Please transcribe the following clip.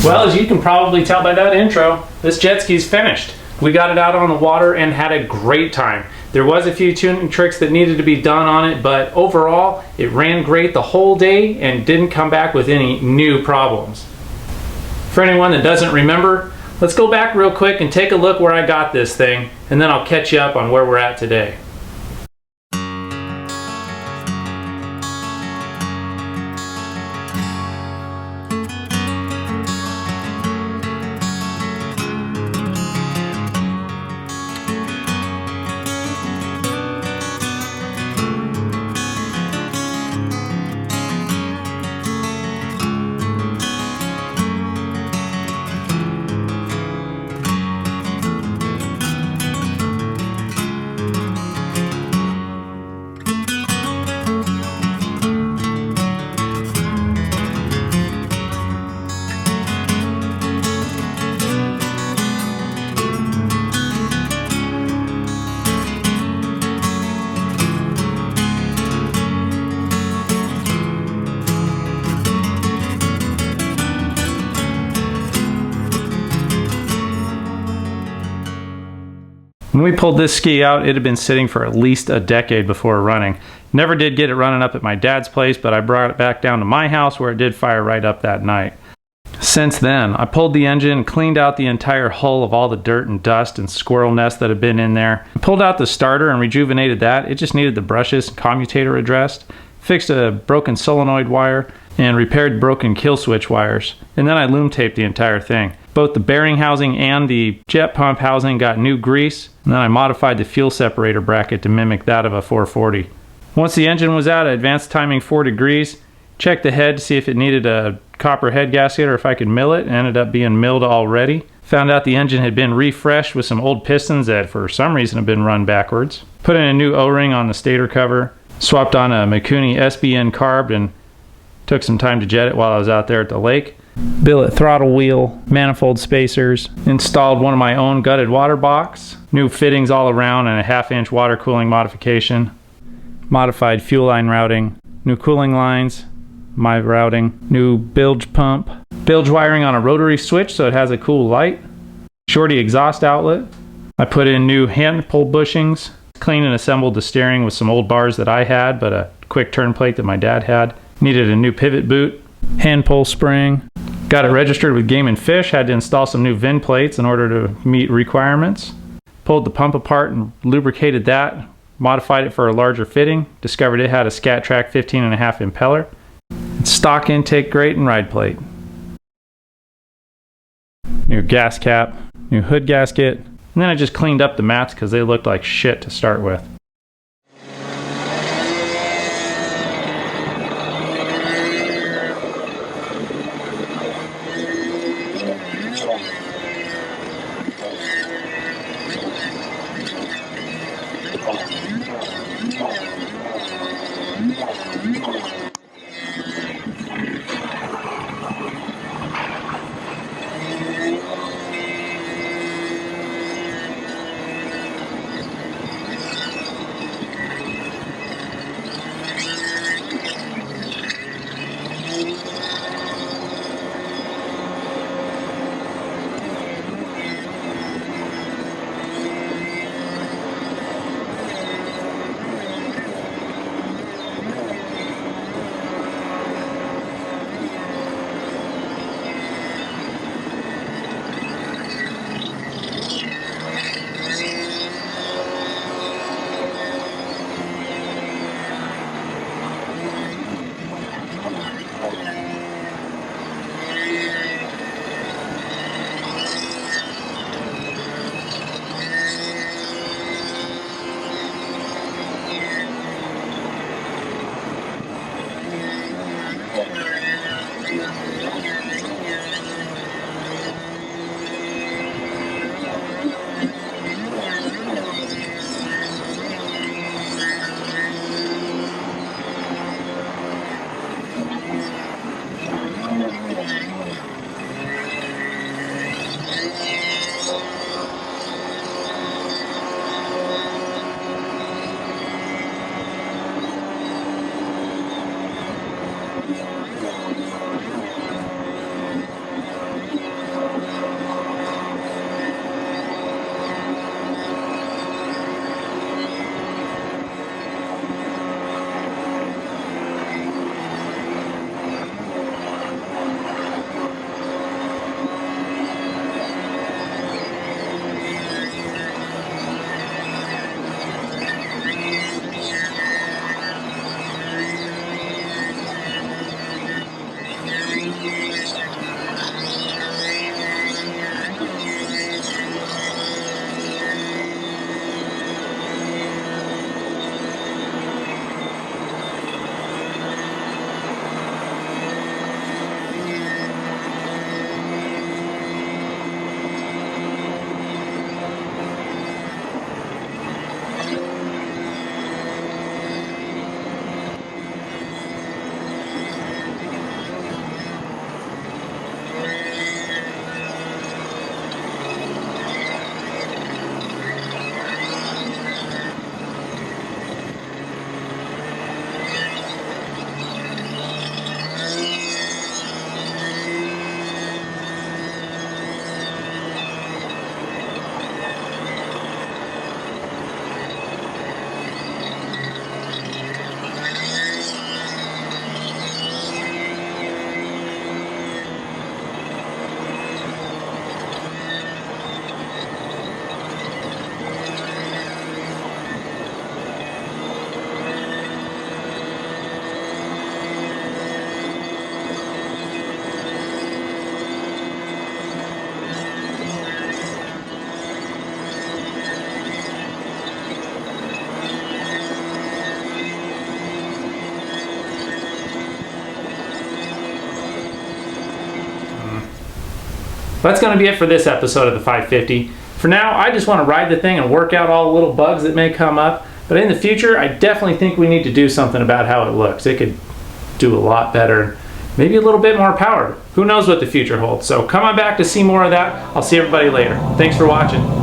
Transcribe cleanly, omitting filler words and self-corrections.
Well, as you can probably tell by that intro, this jet ski's finished. We got it out on the water and had a great time. There was a few tuning tricks that needed to be done on it, but overall, it ran great the whole day and didn't come back with any new problems. For anyone that doesn't remember, let's go back real quick and take a look where I got this thing, and then I'll catch you up on where we're at today. When we pulled this ski out, it had been sitting for at least a decade before running. Never did get it running up at my dad's place, but I brought it back down to my house where it did fire right up that night. Since then, I pulled the engine, cleaned out the entire hull of all the dirt and dust and squirrel nests that had been in there. I pulled out the starter and rejuvenated that. It just needed the brushes and commutator addressed. Fixed a broken solenoid wire and repaired broken kill switch wires. And then I loom taped the entire thing. Both the bearing housing and the jet pump housing got new grease, and then I modified the fuel separator bracket to mimic that of a 440. Once the engine was out, I advanced timing 4 degrees, checked the head to see if it needed a copper head gasket or if I could mill it. It ended up being milled already. Found out the engine had been refreshed with some old pistons that for some reason have been run backwards. Put in a new O-ring on the stator cover, swapped on a McIntyre SBN carb, and took some time to jet it while I was out there at the lake. Billet throttle wheel, manifold spacers, installed one of my own gutted water box, new fittings all around and a 1/2-inch water cooling modification, modified fuel line routing, new cooling lines, my routing, new bilge pump, bilge wiring on a rotary switch so it has a cool light, shorty exhaust outlet. I put in new hand pull bushings, cleaned and assembled the steering with some old bars that I had, but a quick turn plate that my dad had. Needed a new pivot boot, hand pull spring. Got it registered with Game & Fish, had to install some new VIN plates in order to meet requirements. Pulled the pump apart and lubricated that, modified it for a larger fitting, discovered it had a Scat Track 15.5 impeller, stock intake grate and ride plate. New gas cap, new hood gasket, and then I just cleaned up the mats because they looked like shit to start with. That's going to be it for this episode of the 550. For now, I just want to ride the thing and work out all the little bugs that may come up. But in the future, I definitely think we need to do something about how it looks. It could do a lot better. Maybe a little bit more power. Who knows what the future holds. So come on back to see more of that. I'll see everybody later. Thanks for watching.